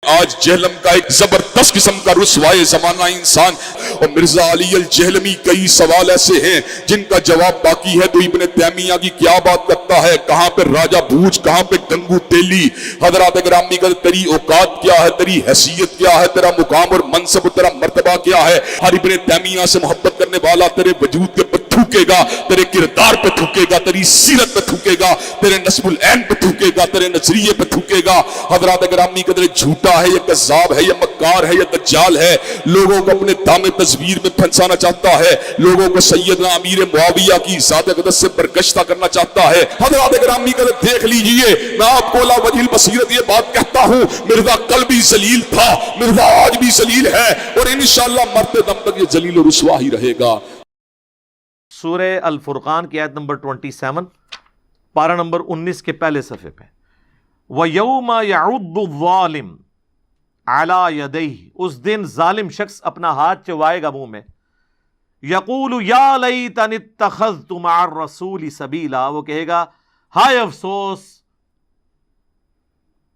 آج جہلم کا ایک زبردست قسم کا رسوائے زمانہ انسان، اور مرزا علی الجہلمی کئی سوال ایسے ہیں جن کا جواب باقی ہے۔ تو ابن تیمیہ کی کیا بات کرتا ہے، کہاں پہ راجہ بھوج، کہاں پہ گنگو تیلی۔ حضرات گرامی کا تیری اوقات کیا ہے، تیری حیثیت کیا ہے، تیرا مقام اور منصب اور تیرا مرتبہ کیا ہے۔ ہر ابن تیمیہ سے محبت کرنے والا تیرے وجود کے پہ تھوکے گا، تیرے کردار پہ تھوکے گا، تیری سیرت پہ تھوکے گا، تیرے نسب العین پہ تھوکے گا، تیرے نظریے پہ تھوکے گا۔ حضرات گرامی کا تیرے جھوٹا ہے یا کذاب ہے یا مکار ہے یا دجال ہے، لوگوں کو اپنے دام تصویر میں پھنسانا چاہتا ہے، لوگوں کو سیدنا امیر معاویہ کی ذات اقدس سے برگشتہ کرنا چاہتا ہے۔ حضرات گرامی کا دیکھ لیجئے، میں آپ کو لا وجہ البصیرت یہ بات کہتا ہوں، مرزا کل بھی ذلیل تھا، مرزا آج بھی ذلیل ہے، اور انشاءاللہ مرتے دم تک یہ ذلیل و رسوا ہی رہے گا۔ سورہ الفرقان کی آیت نمبر 27، پارہ نمبر 19 کے پہلے صفحے پہ، وَيَوْمَ يَعُضُّ الظَّالِمُ عَلَى يَدَيْهِ، اس دن ظالم شخص اپنا ہاتھ چبائے گا منہ میں، يَقُولُ يَا لَيْتَنِي اتَّخَذْتُ مَعَ الرَّسُولِ سَبِيلًا، وہ کہے گا ہائے افسوس،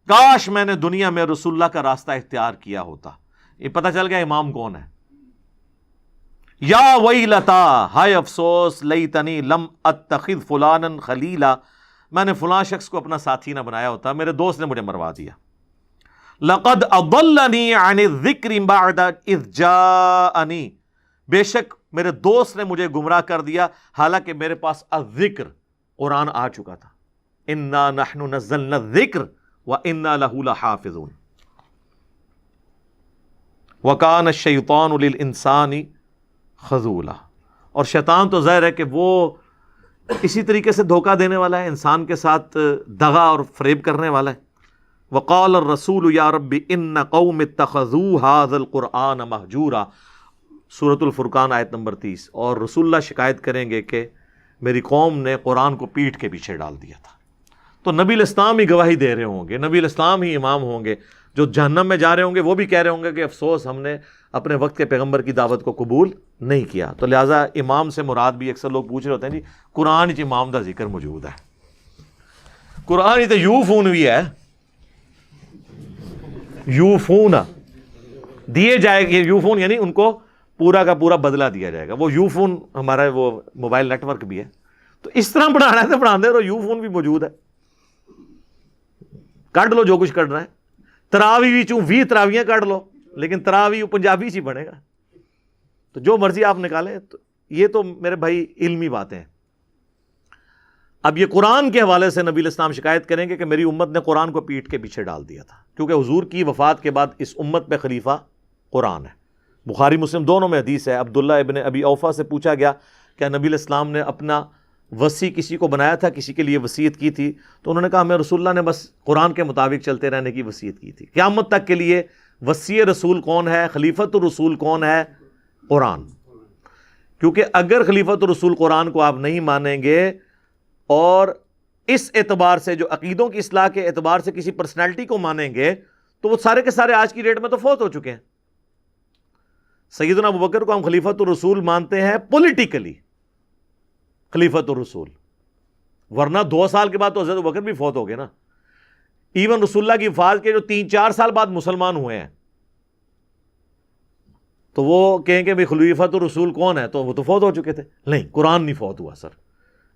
کاش میں نے دنیا میں رسول اللہ کا راستہ اختیار کیا ہوتا۔ یہ پتہ چل گیا امام کون ہے۔ یا ویلتا، ہائے افسوس، لیتنی لم اتخذ فلانا خلیلا، میں نے فلاں شخص کو اپنا ساتھی نہ بنایا ہوتا، میرے دوست نے مجھے مروا دیا۔ لقد اضلنی عن الذکر بعد اذ جاءنی، بے شک میرے دوست نے مجھے گمراہ کر دیا حالانکہ میرے پاس الذکر، قرآن آ چکا تھا۔ انا نحن نزلنا الذکر وانا له لحافظون وکان الشیطان للانسان خذولا، اور شیطان تو ظاہر ہے کہ وہ اسی طریقے سے دھوکہ دینے والا ہے، انسان کے ساتھ دغا اور فریب کرنے والا ہے۔ وقال الرسول یا رب ان قوم اتخذوا هذا القرآن مہجورا، سورۃ الفرقان آیت نمبر 30۔ اور رسول اللہ شکایت کریں گے کہ میری قوم نے قرآن کو پیٹھ کے پیچھے ڈال دیا تھا۔ تو نبی الاسلام ہی گواہی دے رہے ہوں گے، نبی الاسلام ہی امام ہوں گے، جو جہنم میں جا رہے ہوں گے وہ بھی کہہ رہے ہوں گے کہ افسوس ہم نے اپنے وقت کے پیغمبر کی دعوت کو قبول نہیں کیا۔ تو لہٰذا امام سے مراد بھی اکثر لوگ پوچھ رہے ہوتے ہیں جی قرآن چ امام دا ذکر موجود ہے، قرآن تو یو فون بھی ہے، یو فون دیے جائے گے، یو فون یعنی ان کو پورا کا پورا بدلہ دیا جائے گا۔ وہ یو فون ہمارا وہ موبائل نیٹ ورک بھی ہے، تو اس طرح پڑھانا ہے تو پڑھا دے رہو، یو فون بھی موجود ہے، کٹ لو جو کچھ کرنا ہے۔ تراوی بھی چوں 20 تراویاں کٹ لو، لیکن تراوی پنجابی سے بنے گا، تو جو مرضی آپ نکالیں۔ تو یہ تو میرے بھائی علمی باتیں ہیں۔ اب یہ قرآن کے حوالے سے نبی الاسلام شکایت کریں گے کہ میری امت نے قرآن کو پیٹ کے پیچھے ڈال دیا تھا، کیونکہ حضور کی وفات کے بعد اس امت پہ خلیفہ قرآن ہے۔ بخاری مسلم دونوں میں حدیث ہے، عبداللہ ابن ابی اوفا سے پوچھا گیا کہ نبی الاسلام نے اپنا وصی کسی کو بنایا تھا، کسی کے لیے وصیت کی تھی؟ تو انہوں نے کہا ہمیں رسول اللہ نے بس قرآن کے مطابق چلتے رہنے کی وصیت کی تھی۔ قیامت تک کے لیے وصی رسول کون ہے، خلیفۃ الرسول کون ہے؟ قرآن۔ کیونکہ اگر خلیفۃ الرسول قرآن کو آپ نہیں مانیں گے اور اس اعتبار سے جو عقیدوں کی اصلاح کے اعتبار سے کسی پرسنالٹی کو مانیں گے تو وہ سارے کے سارے آج کی ڈیٹ میں تو فوت ہو چکے ہیں۔ سیدنا ابوبکر کو ہم خلیفۃ الرسول مانتے ہیں پولیٹیکلی، خلیفۃ الرسول، ورنہ 2 سال کے بعد تو حضرت ابوبکر بھی فوت ہو گئے نا۔ ایون رسول اللہ کی وفات کے جو 3-4 سال بعد مسلمان ہوئے ہیں، تو وہ کہیں کہ بھئی خلیفۃ الرسول کون ہے، تو وہ تو فوت ہو چکے تھے۔ نہیں، قرآن نہیں فوت ہوا سر،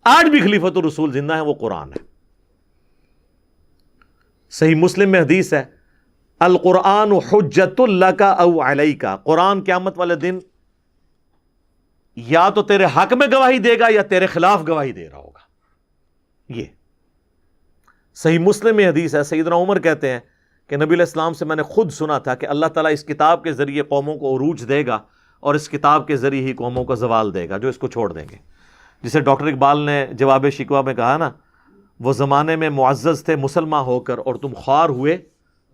آج بھی خلیفۃ الرسول زندہ ہے، وہ قرآن ہے۔ صحیح مسلم میں حدیث ہے، القرآن حجت لک او علیک، قرآن قیامت والے دن یا تو تیرے حق میں گواہی دے گا یا تیرے خلاف گواہی دے رہا ہوگا۔ یہ صحیح مسلم میں حدیث ہے، سیدنا عمر کہتے ہیں کہ نبی علیہ السلام سے میں نے خود سنا تھا کہ اللہ تعالیٰ اس کتاب کے ذریعے قوموں کو عروج دے گا اور اس کتاب کے ذریعے ہی قوموں کا زوال دے گا جو اس کو چھوڑ دیں گے۔ جسے ڈاکٹر اقبال نے جواب شکوہ میں کہا نا، وہ زمانے میں معزز تھے مسلمان ہو کر اور تم خوار ہوئے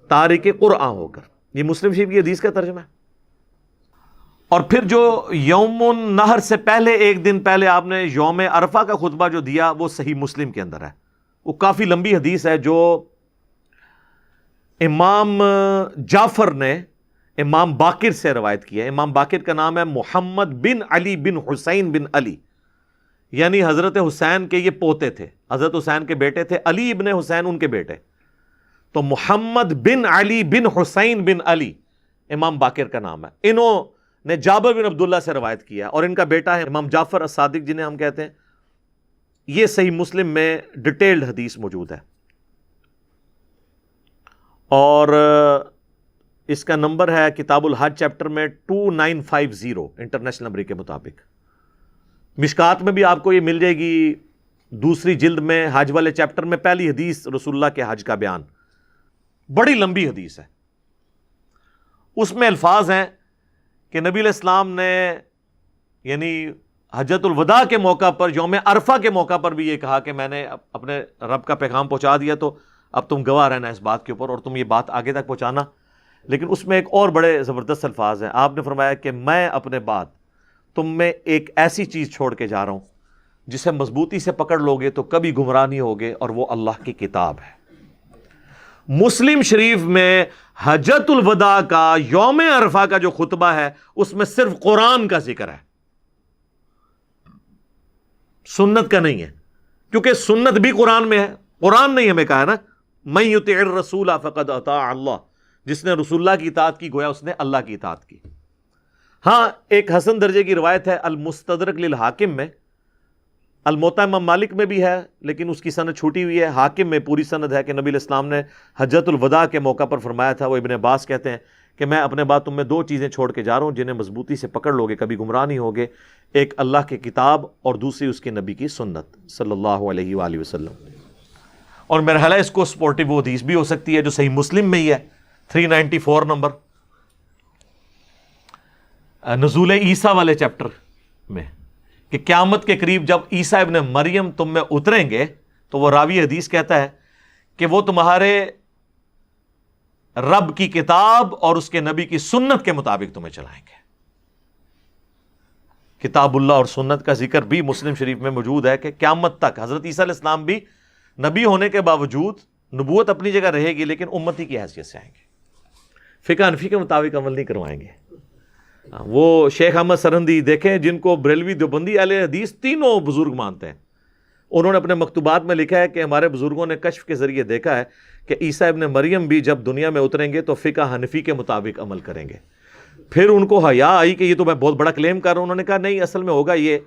تارک قرآن ہو کر۔ یہ مسلم شریف کی حدیث کا ترجمہ ہے۔ اور پھر جو یوم النحر سے پہلے ایک دن پہلے آپ نے یوم عرفہ کا خطبہ جو دیا، وہ صحیح مسلم کے اندر ہے، وہ کافی لمبی حدیث ہے جو امام جعفر نے امام باقر سے روایت کی ہے۔ امام باقر کا نام ہے محمد بن علی بن حسین بن علی، یعنی حضرت حسین کے یہ پوتے تھے، حضرت حسین کے بیٹے تھے، علی ابن حسین ان کے بیٹے۔ تو محمد بن علی بن حسین بن علی امام باقر کا نام ہے. انہوں نے جابر بن عبداللہ سے روایت کیا اور ان کا بیٹا ہے امام جعفر الصادق جنہیں ہم کہتے ہیں. یہ صحیح مسلم میں ڈیٹیلڈ حدیث موجود ہے اور اس کا نمبر ہے کتاب الحج چیپٹر میں 2950 انٹرنیشنل نمبر کے مطابق. مشکات میں بھی آپ کو یہ مل جائے گی دوسری جلد میں حج والے چیپٹر میں پہلی حدیث رسول اللہ کے حج کا بیان. بڑی لمبی حدیث ہے. اس میں الفاظ ہیں کہ نبی علیہ السلام نے یعنی حجۃ الوداع کے موقع پر یوم عرفہ کے موقع پر بھی یہ کہا کہ میں نے اپنے رب کا پیغام پہنچا دیا تو اب تم گواہ رہنا اس بات کے اوپر اور تم یہ بات آگے تک پہنچانا. لیکن اس میں ایک اور بڑے زبردست الفاظ ہیں. آپ نے فرمایا کہ میں اپنے بعد تم میں ایک ایسی چیز چھوڑ کے جا رہا ہوں جسے مضبوطی سے پکڑ لوگے تو کبھی گمراہ نہیں ہوگے اور وہ اللہ کی کتاب ہے. مسلم شریف میں حجۃ الوداع کا یوم عرفہ کا جو خطبہ ہے اس میں صرف قرآن کا ذکر ہے, سنت کا نہیں ہے, کیونکہ سنت بھی قرآن میں ہے. قرآن نے ہمیں کہا ہے نا من یطع الرسول فقد اطاع اللہ, جس نے رسول اللہ کی اطاعت کی گویا اس نے اللہ کی اطاعت کی. ہاں ایک حسن درجے کی روایت ہے المستدرک للحاکم میں, الموطا امام مالک میں بھی ہے لیکن اس کی سند چھوٹی ہوئی ہے. حاکم میں پوری سند ہے کہ نبی علیہ السلام نے حجۃ الوداع کے موقع پر فرمایا تھا. وہ ابن عباس کہتے ہیں کہ میں اپنے بعد تم میں دو چیزیں چھوڑ کے جا رہا ہوں جنہیں مضبوطی سے پکڑ لوگے کبھی گمراہ نہیں ہوگے, ایک اللہ کی کتاب اور دوسری اس کے نبی کی سنت صلی اللہ علیہ وآلہ وسلم. اور میرا خیال ہے اس کو سپورٹیو وہ حدیث بھی ہو سکتی ہے جو صحیح مسلم میں ہی ہے 394 نمبر نزول عیسیٰ والے چیپٹر میں کہ قیامت کے قریب جب عیسیٰ ابن مریم تم میں اتریں گے تو وہ راوی حدیث کہتا ہے کہ وہ تمہارے رب کی کتاب اور اس کے نبی کی سنت کے مطابق تمہیں چلائیں گے. کتاب اللہ اور سنت کا ذکر بھی مسلم شریف میں موجود ہے کہ قیامت تک حضرت عیسیٰ علیہ السلام بھی نبی ہونے کے باوجود نبوت اپنی جگہ رہے گی لیکن امتی کی حیثیت سے آئیں گے, فقہ حنفی کے مطابق عمل نہیں کروائیں گے. وہ شیخ احمد سرہندی دیکھیں جن کو بریلوی دیوبندی اہل حدیث تینوں بزرگ مانتے ہیں, انہوں نے اپنے مکتوبات میں لکھا ہے کہ ہمارے بزرگوں نے کشف کے ذریعے دیکھا ہے کہ عیسیٰ ابن مریم بھی جب دنیا میں اتریں گے تو فقہ حنفی کے مطابق عمل کریں گے. پھر ان کو حیا آئی کہ یہ تو میں بہت بڑا کلیم کر رہا ہوں. انہوں نے کہا نہیں, اصل میں ہوگا یہ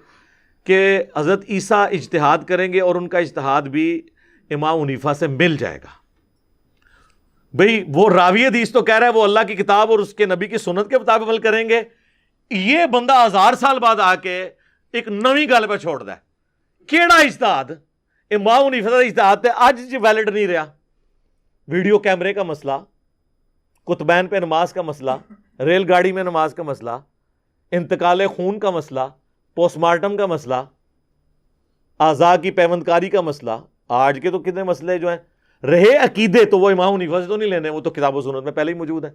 کہ حضرت عیسیٰ اجتہاد کریں گے اور ان کا اجتہاد بھی امام حنیفہ سے مل جائے گا. بھئی وہ راوی حدیث تو کہہ رہا ہے وہ اللہ کی کتاب اور اس کے نبی کی سنت کے مطابق عمل کریں گے, یہ بندہ 1000 سال بعد آ کے ایک نویں گل پہ چھوڑ ہے. کیڑا اجتہاد؟ امام حنیفہ کا اجتہاد تے اج ویلڈ نہیں رہا. ویڈیو کیمرے کا مسئلہ, کتبین پہ نماز کا مسئلہ, ریل گاڑی میں نماز کا مسئلہ, انتقال خون کا مسئلہ, پوسٹ مارٹم کا مسئلہ, اعضاء کی پیوندکاری کا مسئلہ. آج کے تو کتنے مسئلے جو ہیں رہے عقیدے تو وہ امام حنیفہ سے تو نہیں لینے, وہ تو کتاب و سنت میں پہلے ہی موجود ہے.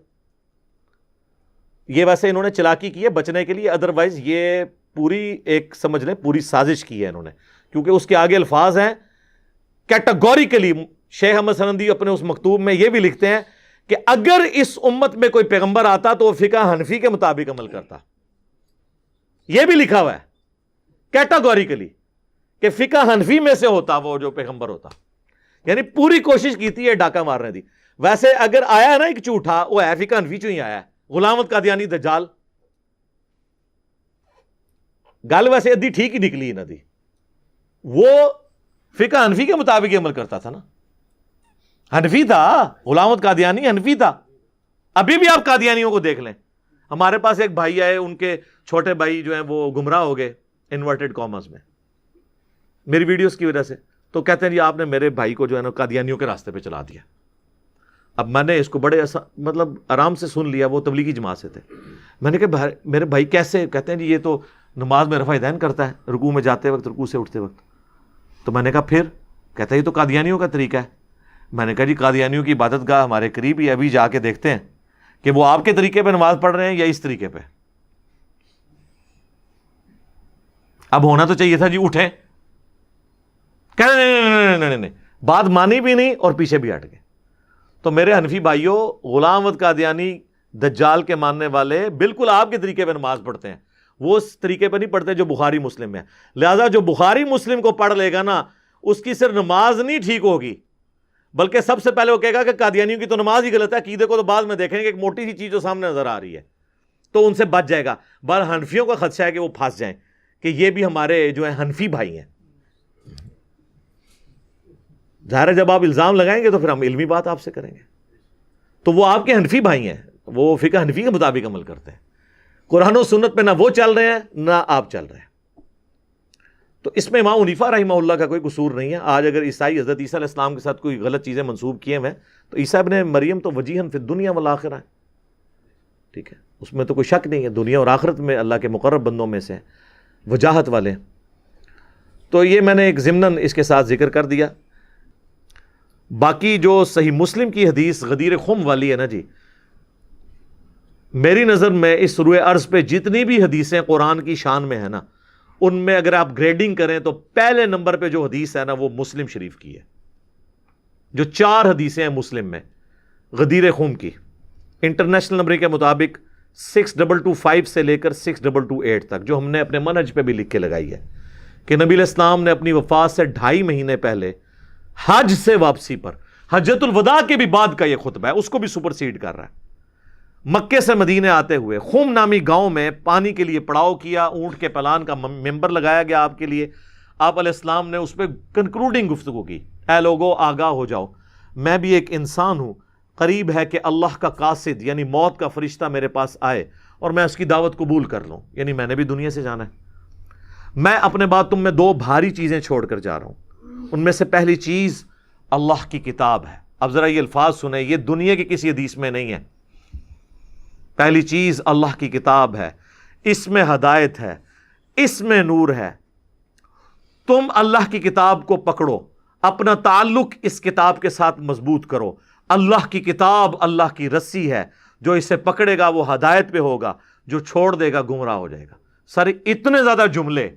یہ ویسے انہوں نے چلاکی کی ہے بچنے کے لیے, ادروائز یہ پوری ایک سمجھ لیں پوری سازش کی ہے انہوں نے, کیونکہ اس کے آگے الفاظ ہیں کیٹاگوریکلی. شیخ احمد سرہندی اپنے اس مکتوب میں یہ بھی لکھتے ہیں کہ اگر اس امت میں کوئی پیغمبر آتا تو وہ فقہ حنفی کے مطابق عمل کرتا. یہ بھی لکھا ہوا ہے کیٹاگوریکلی کہ فقہ حنفی میں سے ہوتا وہ جو پیغمبر ہوتا. یعنی پوری کوشش کی تھی یہ ڈاکہ مارنے دی. ویسے اگر آیا ہے نا ایک جھوٹا, وہ ہے فقہ حنفی چوں ہی آیا ہے, غلام احمد قادیانی دجال. گل ویسے ادھی ٹھیک ہی نکلی نہ دی, وہ فقہ حنفی کے مطابق عمل کرتا تھا نا, حنفی تھا. غلام احمد قادیانی حنفی تھا. ابھی بھی آپ قادیانیوں کو دیکھ لیں. ہمارے پاس ایک بھائی آئے, ان کے چھوٹے بھائی جو ہیں وہ گمراہ ہو گئے انورٹڈ کامرس میں میری ویڈیوز کی وجہ سے, تو کہتے ہیں جی آپ نے میرے بھائی کو جو ہے نا قادیانیوں کے راستے پہ چلا دیا. اب میں نے اس کو بڑے مطلب آرام سے سن لیا, وہ تبلیغی جماعت سے تھے. میں نے کہا میرے بھائی کیسے؟ کہتے ہیں جی یہ تو نماز میں رفع دین کرتا ہے, رکوع میں جاتے وقت, رکوع سے اٹھتے وقت. تو میں نے کہا پھر؟ کہتا ہے یہ تو قادیانیوں کا طریقہ ہے. میں نے کہا جی قادیانیوں کی عبادت گاہ ہمارے قریب ہی, ابھی جا کے دیکھتے ہیں کہ وہ آپ کے طریقے پہ نماز پڑھ رہے ہیں یا اس طریقے پہ. اب ہونا تو چاہیے تھا جی اٹھیں. کہہ رہے نہیں, بات مانی بھی نہیں اور پیچھے بھی ہٹ گئے. تو میرے حنفی بھائیوں, غلام احمد قادیانی دجال کے ماننے والے بالکل آپ کے طریقے پہ نماز پڑھتے ہیں, وہ اس طریقے پہ نہیں پڑھتے جو بخاری مسلم میں. لہذا جو بخاری مسلم کو پڑھ لے گا نا, اس کی صرف نماز نہیں ٹھیک ہوگی بلکہ سب سے پہلے وہ کہے گا کہ قادیانیوں کی تو نماز ہی غلط ہے، عقیدے کو تو بعد میں دیکھیں گے، ایک موٹی سی چیز جو سامنے نظر آ رہی ہے تو ان سے بچ جائے گا۔ بہر حنفیوں کا خدشہ ہے کہ وہ پھنس جائیں کہ یہ بھی ہمارے جو ہیں حنفی بھائی ہیں۔ ظاہر ہے جب آپ الزام لگائیں گے تو پھر ہم علمی بات آپ سے کریں گے، تو وہ آپ کے حنفی بھائی ہیں، وہ فقہ حنفی کے مطابق عمل کرتے ہیں، قرآن و سنت پہ نہ وہ چل رہے ہیں نہ آپ چل رہے ہیں۔ تو اس میں امام حنیفہ رحمہ اللہ کا کوئی قصور نہیں ہے۔ آج اگر عیسائی حضرت عیسیٰ علیہ السلام کے ساتھ کوئی غلط چیزیں منسوب کیے ہوئے ہیں تو عیسیٰ ابن مریم تو وجیہن فی الدنیا والآخرہ ہے، ٹھیک ہے، اس میں تو کوئی شک نہیں ہے، دنیا اور آخرت میں اللہ کے مقرب بندوں میں سے ہیں، وجاہت والے ہیں۔ تو یہ میں نے ایک ضمناً اس کے ساتھ ذکر کر دیا۔ باقی جو صحیح مسلم کی حدیث غدیر خم والی ہے نا جی، میری نظر میں اس روئے ارض پہ جتنی بھی حدیثیں قرآن کی شان میں ہیں نا، ان میں اگر آپ گریڈنگ کریں تو پہلے نمبر پہ جو حدیث ہے نا وہ مسلم شریف کی ہے۔ جو 4 حدیثیں ہیں مسلم میں غدیر خم کی، انٹرنیشنل نمبر کے مطابق 6225 سے لے کر 6228 تک، جو ہم نے اپنے منہج پہ بھی لکھ کے لگائی ہے کہ نبی علیہ السلام نے اپنی وفات سے 2.5 مہینے پہلے حج سے واپسی پر، حجۃ الوداع کے بھی بعد کا یہ خطبہ ہے، اس کو بھی سپرسیڈ کر رہا ہے، مکے سے مدینے آتے ہوئے خم نامی گاؤں میں پانی کے لیے پڑاؤ کیا، اونٹ کے پلان کا ممبر لگایا گیا آپ کے لیے، آپ علیہ السلام نے اس پہ کنکلوڈنگ گفتگو کی، اے لوگو آگاہ ہو جاؤ، میں بھی ایک انسان ہوں، قریب ہے کہ اللہ کا قاصد یعنی موت کا فرشتہ میرے پاس آئے اور میں اس کی دعوت قبول کر لوں، یعنی میں نے بھی دنیا سے جانا ہے۔ میں اپنے بعد تم میں 2 بھاری چیزیں چھوڑ کر جا رہا ہوں، ان میں سے پہلی چیز اللہ کی کتاب ہے۔ اب ذرا یہ الفاظ سنیں، یہ دنیا کی کسی حدیث میں نہیں ہے۔ پہلی چیز اللہ کی کتاب ہے، اس میں ہدایت ہے، اس میں نور ہے۔ تم اللہ کی کتاب کو پکڑو، اپنا تعلق اس کتاب کے ساتھ مضبوط کرو۔ اللہ کی کتاب اللہ کی رسی ہے، جو اسے پکڑے گا وہ ہدایت پہ ہوگا، جو چھوڑ دے گا گمراہ ہو جائے گا۔ سر اتنے زیادہ جملے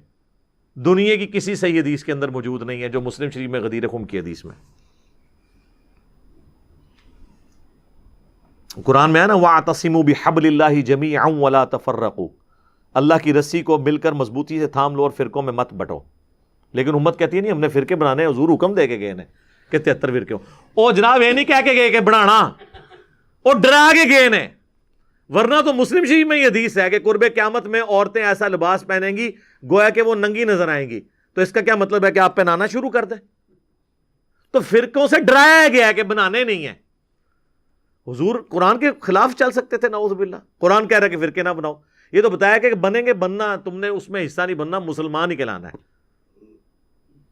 دنیا کی کسی صحیح حدیث کے اندر موجود نہیں ہے جو مسلم شریف میں غدیر خم کی حدیث میں۔ قرآن میں ہے نا وَاعْتَصِمُوا بِحَبْلِ اللَّهِ جَمِيعًا وَلَا تَفَرَّقُوا، اللہ کی رسی کو مل کر مضبوطی سے تھام لو اور فرقوں میں مت بٹو۔ لیکن امت کہتی ہے نہیں ہم نے فرقے بنانے، حضور حکم دے کے گئے نے کہ 73 فرقے ہوں۔ او جناب یہ نہیں کہہ کے گئے کہ بنانا، او ڈرا کے گئے نے، ورنہ تو مسلم شریف میں یہ حدیث ہے کہ قرب قیامت میں عورتیں ایسا لباس پہنیں گی گویا کہ وہ ننگی نظر آئیں گی، تو اس کا کیا مطلب ہے کہ آپ پہنانا شروع کر دیں؟ تو فرقوں سے ڈرایا گیا ہے کہ بنانے نہیں ہیں۔ حضور قرآن کے خلاف چل سکتے تھے، نعوذ باللہ، قرآن کہہ رہا ہے کہ فرقے نہ بناؤ، یہ تو بتایا کہ بنیں گے، بننا تم نے اس میں حصہ نہیں بننا، مسلمان ہی کہلانا ہے۔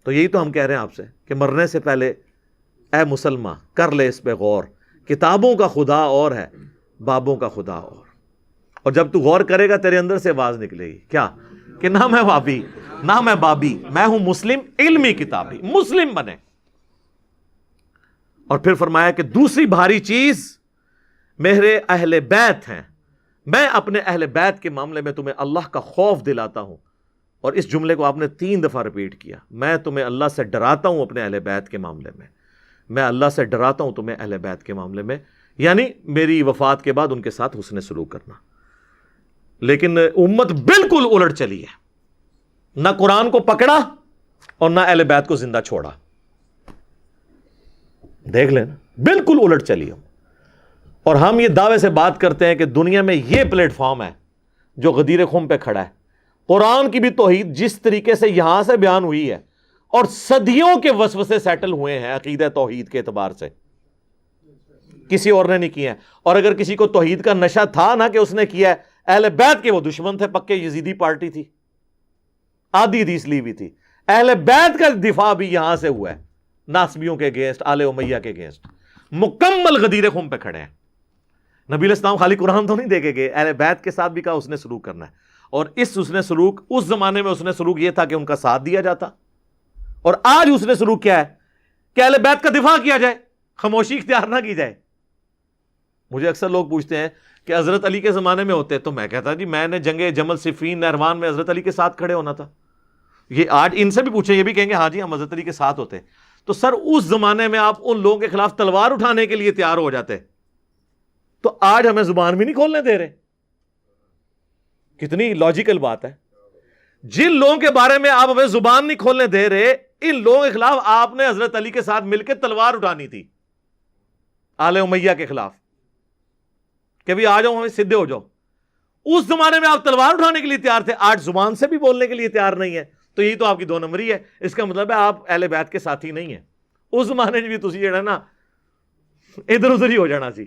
تو یہی تو ہم کہہ رہے ہیں آپ سے کہ مرنے سے پہلے اے مسلمان کر لے اس پہ غور، کتابوں کا خدا اور ہے، بابوں کا خدا اور جب تو غور کرے گا تیرے اندر سے آواز نکلے گی کیا کہ نہ میں وابی نہ میں بابی، میں ہوں مسلم علمی کتابی، مسلم بنے۔ اور پھر فرمایا کہ دوسری بھاری چیز میرے اہل بیت ہیں، میں اپنے اہل بیت کے معاملے میں تمہیں اللہ کا خوف دلاتا ہوں، اور اس جملے کو آپ نے 3 دفعہ ریپیٹ کیا، میں تمہیں اللہ سے ڈراتا ہوں اپنے اہل بیت کے معاملے میں، میں اللہ سے ڈراتا ہوں تمہیں اہل بیت کے معاملے میں، یعنی میری وفات کے بعد ان کے ساتھ حسن سلوک کرنا۔ لیکن امت بالکل الٹ چلی ہے، نہ قرآن کو پکڑا اور نہ اہل بیت کو زندہ چھوڑا۔ دیکھ لینا بالکل الٹ چلی ہو، اور ہم یہ دعوے سے بات کرتے ہیں کہ دنیا میں یہ پلیٹ فارم ہے جو غدیر خم پہ کھڑا ہے۔ قرآن کی بھی توحید جس طریقے سے یہاں سے بیان ہوئی ہے، اور صدیوں کے وسوسے سیٹل ہوئے ہیں عقیدہ توحید کے اعتبار سے، کسی اور نے نہیں کیا ہے۔ اور اگر کسی کو توحید کا نشہ تھا نا کہ اس نے کیا ہے، اہل بیت کے وہ دشمن تھے، پکے یزیدی پارٹی تھی، آدھی حدیث لی ہوئی تھی۔ اہل بیت کا دفاع بھی یہاں سے ہوا ہے، ناسبیوں کے اگینسٹ، آل امیہ کے اگینسٹ، مکمل غدیر خم پہ کھڑے ہیں۔ نبی علیہ السلام خالی قرآن تو نہیں دے کے گئے، اہل بیت کے ساتھ بھی کہا اس نے سلوک کرنا ہے، اور اس حسن سلوک اس زمانے میں حسن سلوک یہ تھا کہ ان کا ساتھ دیا جاتا، اور آج حسن سلوک کیا ہے کہ اہل بیت کا دفاع کیا جائے، خاموشی اختیار نہ کی جائے۔ مجھے اکثر لوگ پوچھتے ہیں کہ حضرت علی کے زمانے میں ہوتے، تو میں کہتا جی میں نے جنگ جمل صفین نہروان میں حضرت علی کے ساتھ کھڑے ہونا تھا۔ یہ آج ان سے بھی پوچھیں، یہ بھی کہیں گے ہاں جی ہم حضرت علی کے ساتھ ہوتے۔ تو سر اس زمانے میں آپ ان لوگوں کے خلاف تلوار اٹھانے کے لیے تیار ہو جاتے، تو آج ہمیں زبان بھی نہیں کھولنے دے رہے۔ کتنی لاجیکل بات ہے، جن لوگوں کے بارے میں آپ ہمیں زبان نہیں کھولنے دے رہے، ان لوگوں کے خلاف آپ نے حضرت علی کے ساتھ مل کے تلوار اٹھانی تھی، آل امیہ کے خلاف، کہ بھی آ جاؤ ہمیں سدھے ہو جاؤ۔ اس زمانے میں آپ تلوار اٹھانے کے لیے تیار تھے، آج زبان سے بھی بولنے کے لیے تیار نہیں ہے، تو یہی تو آپ کی دو نمبری ہے۔ اس کا مطلب ہے آپ اہل بیت کے ساتھی نہیں ہیں۔ اس زمانے بھی تسی جڑا نا ادھر ادھر ہی ہو جانا سی۔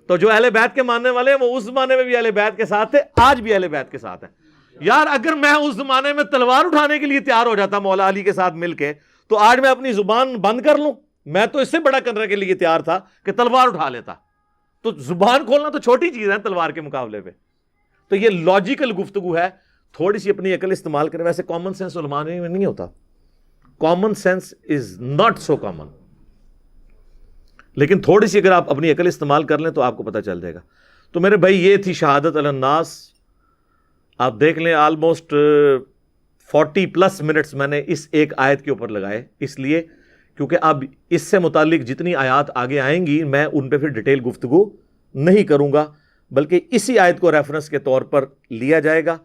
تو جو اہل بیت کے ماننے والے ہیں وہ اس زمانے میں بھی اہل بیت کے ساتھ تھے، آج بھی اہل بیت کے ساتھ ہیں۔ یار اگر میں اس زمانے میں تلوار اٹھانے کے لیے تیار ہو جاتا مولا علی کے ساتھ مل کے، تو آج میں اپنی زبان بند کر لوں؟ میں تو اس سے بڑا کرنے کے لیے تیار تھا کہ تلوار اٹھا لیتا۔ تو زبان کھولنا تو چھوٹی چیز ہے تلوار کے مقابلے پہ۔ تو یہ لاجیکل گفتگو ہے، تھوڑی سی اپنی عقل استعمال کریں۔ ویسے کامن سینس علماء میں نہیں ہوتا، common sense is not so common, لیکن تھوڑی سی اگر آپ اپنی عقل استعمال کر لیں تو آپ کو پتہ چل جائے گا۔ تو میرے بھائی یہ تھی شہادت علی الناس۔ آپ دیکھ لیں آلموسٹ 40+ منٹس میں نے اس ایک آیت کے اوپر لگائے، اس لیے کیونکہ اب اس سے متعلق جتنی آیات آگے آئیں گی میں ان پہ پھر ڈیٹیل گفتگو نہیں کروں گا، بلکہ اسی آیت کو ریفرنس کے طور پر لیا جائے گا،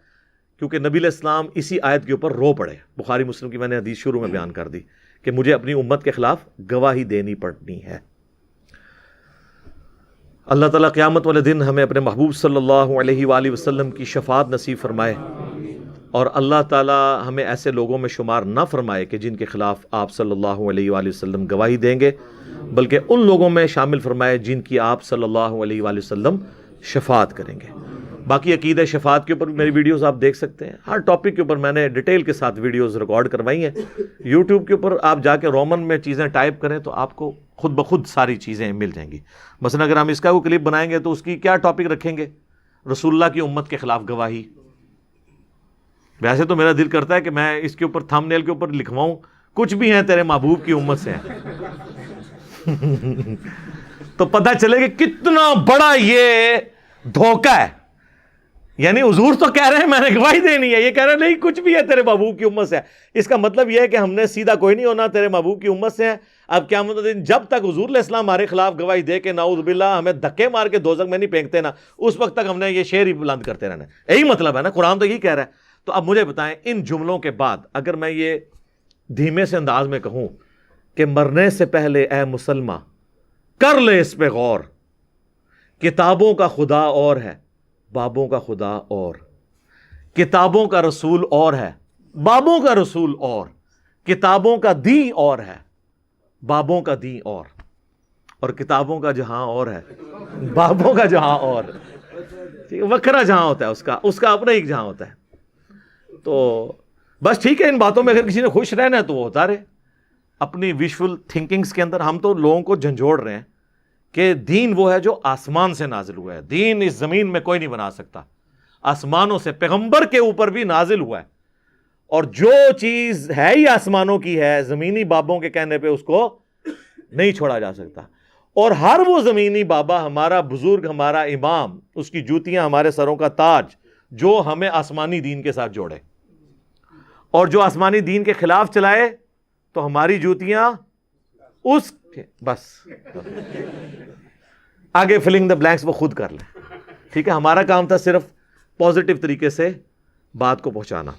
کیونکہ نبی علیہ السلام اسی آیت کے اوپر رو پڑے۔ بخاری مسلم کی میں نے حدیث شروع میں بیان کر دی کہ مجھے اپنی امت کے خلاف گواہی دینی پڑنی ہے۔ اللہ تعالیٰ قیامت والے دن ہمیں اپنے محبوب صلی اللہ علیہ وآلہ وسلم کی شفاعت نصیب فرمائے، اور اللہ تعالیٰ ہمیں ایسے لوگوں میں شمار نہ فرمائے کہ جن کے خلاف آپ صلی اللہ علیہ وآلہ وسلم گواہی دیں گے، بلکہ ان لوگوں میں شامل فرمائے جن کی آپ صلی اللہ علیہ وآلہ وسلم شفاعت کریں گے۔ باقی عقیدہ شفاعت کے اوپر میری ویڈیوز آپ دیکھ سکتے ہیں، ہر ٹاپک کے اوپر میں نے ڈیٹیل کے ساتھ ویڈیوز ریکارڈ کروائی ہیں۔ یوٹیوب کے اوپر آپ جا کے رومن میں چیزیں ٹائپ کریں تو آپ کو خود بخود ساری چیزیں مل جائیں گی۔ مثلا اگر ہم اس کا کوئی کلپ بنائیں گے تو اس کی کیا ٹاپک رکھیں گے؟ رسول اللہ کی امت کے خلاف گواہی۔ ویسے تو میرا دل کرتا ہے کہ میں اس کے اوپر تھم نیل کے اوپر لکھواؤں کچھ بھی ہیں تیرے محبوب کی امت سے ہیں تو پتہ چلے کہ کتنا بڑا یہ دھوکہ ہے۔ یعنی حضور تو کہہ رہے ہیں میں نے گواہی دینی ہے، یہ کہہ رہے ہیں نہیں کچھ بھی ہے تیرے محبوب کی امت سے ہے۔ اس کا مطلب یہ ہے کہ ہم نے سیدھا کوئی نہیں ہونا، تیرے محبوب کی امت سے ہے۔ اب قیامت کے دن جب تک حضور علیہ السلام ہمارے خلاف گواہی دے کے نعوذ باللہ ہمیں دھکے مار کے دوزخ میں نہیں پھینکتے نا، اس وقت تک ہم نے یہ شعر ہی بلند کرتے رہنا ہے۔ یہی مطلب ہے نا، قرآن تو یہی کہہ رہا ہے۔ تو اب مجھے بتائیں ان جملوں کے بعد اگر میں یہ دھیمے سے انداز میں کہوں کہ مرنے سے پہلے اے مسلمہ کر لے اس پہ غور، کتابوں کا خدا اور ہے بابوں کا خدا اور، کتابوں کا رسول اور ہے بابوں کا رسول اور، کتابوں کا دین اور ہے بابوں کا دین اور کتابوں کا جہاں اور ہے بابوں کا جہاں اور۔ وکھرا جہاں ہوتا ہے اس کا اپنا ایک جہاں ہوتا ہے۔ تو بس ٹھیک ہے، ان باتوں میں اگر کسی نے خوش رہنا ہے تو وہ ہوتا رہے اپنی ویژول تھنکنگز کے اندر۔ ہم تو لوگوں کو جھنجھوڑ رہے ہیں کہ دین وہ ہے جو آسمان سے نازل ہوا ہے، دین اس زمین میں کوئی نہیں بنا سکتا، آسمانوں سے پیغمبر کے اوپر بھی نازل ہوا ہے، اور جو چیز ہے ہی آسمانوں کی ہے زمینی بابوں کے کہنے پہ اس کو نہیں چھوڑا جا سکتا۔ اور ہر وہ زمینی بابا ہمارا بزرگ، ہمارا امام، اس کی جوتیاں ہمارے سروں کا تاج جو ہمیں آسمانی دین کے ساتھ جوڑے، اور جو آسمانی دین کے خلاف چلائے تو ہماری جوتیاں اس کے بس آگے فلنگ دا بلینکس وہ خود کر لیں۔ ٹھیک ہے، ہمارا کام تھا صرف پازیٹیو طریقے سے بات کو پہنچانا۔